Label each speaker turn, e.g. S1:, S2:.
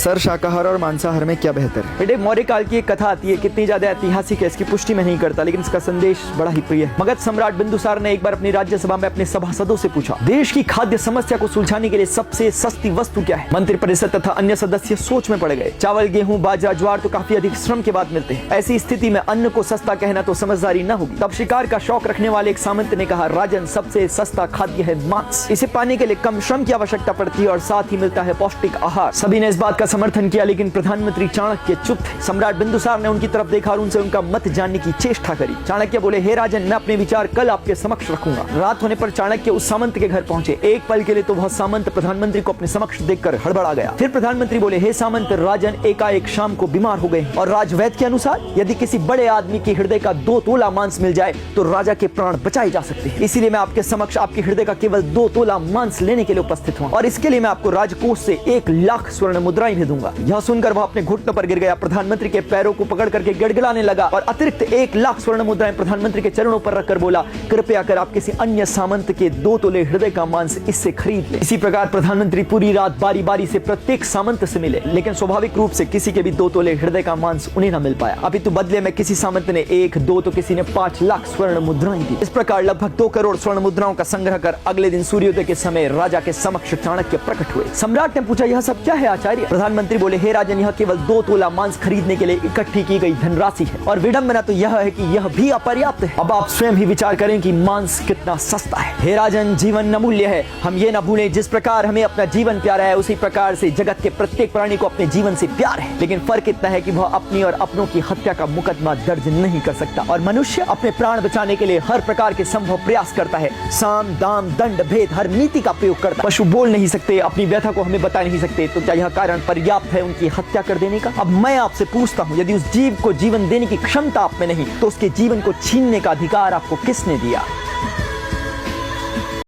S1: Sir शाकाहार और मांसाहार में क्या बेहतर है?
S2: बेटे मौर्य काल की एक कथा आती है, कितनी ज्यादा ऐतिहासिक है इसकी पुष्टि मैं नहीं करता, लेकिन इसका संदेश बड़ा ही प्रिय है। मगध सम्राट बिंदुसार ने एक बार अपनी राज्यसभा में अपने सभासदों से पूछा, देश की खाद्य समस्या को सुलझाने के लिए सबसे सस्ती वस्तु क्या है? मंत्री परिषद तथा अन्य सदस्य सोच में पड़ गए। चावल, गेहूं, बाजरा, ज्वार तो काफी अधिक श्रम के बाद मिलते हैं। ऐसी स्थिति में अन्न को सस्ता कहना तो समझदारी न होगी। तब शिकार का शौक रखने वाले एक सामंत ने कहा, राजन, सबसे सस्ता खाद्य है मांस। इसे पाने के लिए कम श्रम की आवश्यकता पड़ती है और साथ ही मिलता है पौष्टिक आहार। सभी ने इस बात का समर्थन किया, लेकिन प्रधानमंत्री चाणक्य चुप थे। सम्राट बिंदुसार ने उनकी तरफ देखा और उनसे उनका मत जानने की चेष्टा करी। चाणक्य बोले, हे राजन, मैं अपने विचार कल आपके समक्ष रखूंगा। रात होने पर चाणक्य उस सामंत के घर पहुंचे। एक पल के लिए तो वह सामंत प्रधानमंत्री को अपने समक्ष देखकर हड़बड़ा गया। फिर प्रधानमंत्री बोले, हे सामंत, राजन एकाएक शाम को बीमार हो गए और राजवैद्य के अनुसार यदि किसी बड़े आदमी के हृदय का 2 तोला मांस मिल जाए तो राजा के प्राण बचाए जा सकते हैं। इसीलिए मैं आपके समक्ष आपके हृदय का केवल 2 तोला मांस लेने के लिए उपस्थित हूं और इसके लिए मैं आपको राजकोष से 1 लाख स्वर्ण मुद्राएं भी दूंगा। यह सुनकर वह अपने घुटनों पर गिर गया, प्रधानमंत्री के पैरों को पकड़ करके गिड़गिड़ाने लगा और अतिरिक्त 1 लाख स्वर्ण मुद्राएं प्रधानमंत्री के चरणों पर रखकर बोला, कृपया कर आप किसी अन्य सामंत के 2 तोले हृदय का मांस इससे खरीद ले। इसी प्रकार प्रधानमंत्री पूरी रात बारी बारी से प्रत्येक सामंत से मिले, लेकिन स्वाभाविक रूप से किसी के भी 2 तोले हृदय का मांस उन्हें न मिल पाया। अपितु बदले में किसी सामंत ने 1, 2 तो किसी ने 5 लाख स्वर्ण मुद्राएं दी। इस प्रकार लगभग 2 करोड़ स्वर्ण मुद्राओं का संग्रह कर अगले दिन सूर्योदय के समय राजा के समक्ष चाणक्य प्रकट हुए। सम्राट ने पूछा, यह सब क्या है आचार्य? प्रधानमंत्री बोले, हे राजन, यह केवल 2 तोला मांस खरीदने के लिए इकट्ठी की गई धनराशि है और विडंबना तो यह है कि यह भी अपर्याप्त है। अब आप स्वयं ही विचार करें कि मांस कितना सस्ता है। हे राजन, जीवन अमूल्य है। हम ये न भूलें, जिस प्रकार हमें अपना जीवन प्यारा है उसी प्रकार से जगत के प्रत्येक प्राणी को अपने जीवन से प्यार है। लेकिन फर्क इतना है कि वह अपनी और अपनों की हत्या का मुकदमा दर्ज नहीं कर सकता और मनुष्य अपने प्राण बचाने के लिए हर प्रकार के संभव प्रयास करता है। साम, दाम, दंड, भेद, हर नीति का प्रयोग करता है। पशु बोल नहीं सकते, अपनी व्यथा को हमें बता नहीं सकते, तो क्या यह कारण पर्याप्त है उनकी हत्या कर देने का? अब मैं आपसे पूछता हूँ, यदि उस जीव को जीवन देने की क्षमता आप में नहीं तो उसके जीवन को छीनने का अधिकार आपको किसने दिया?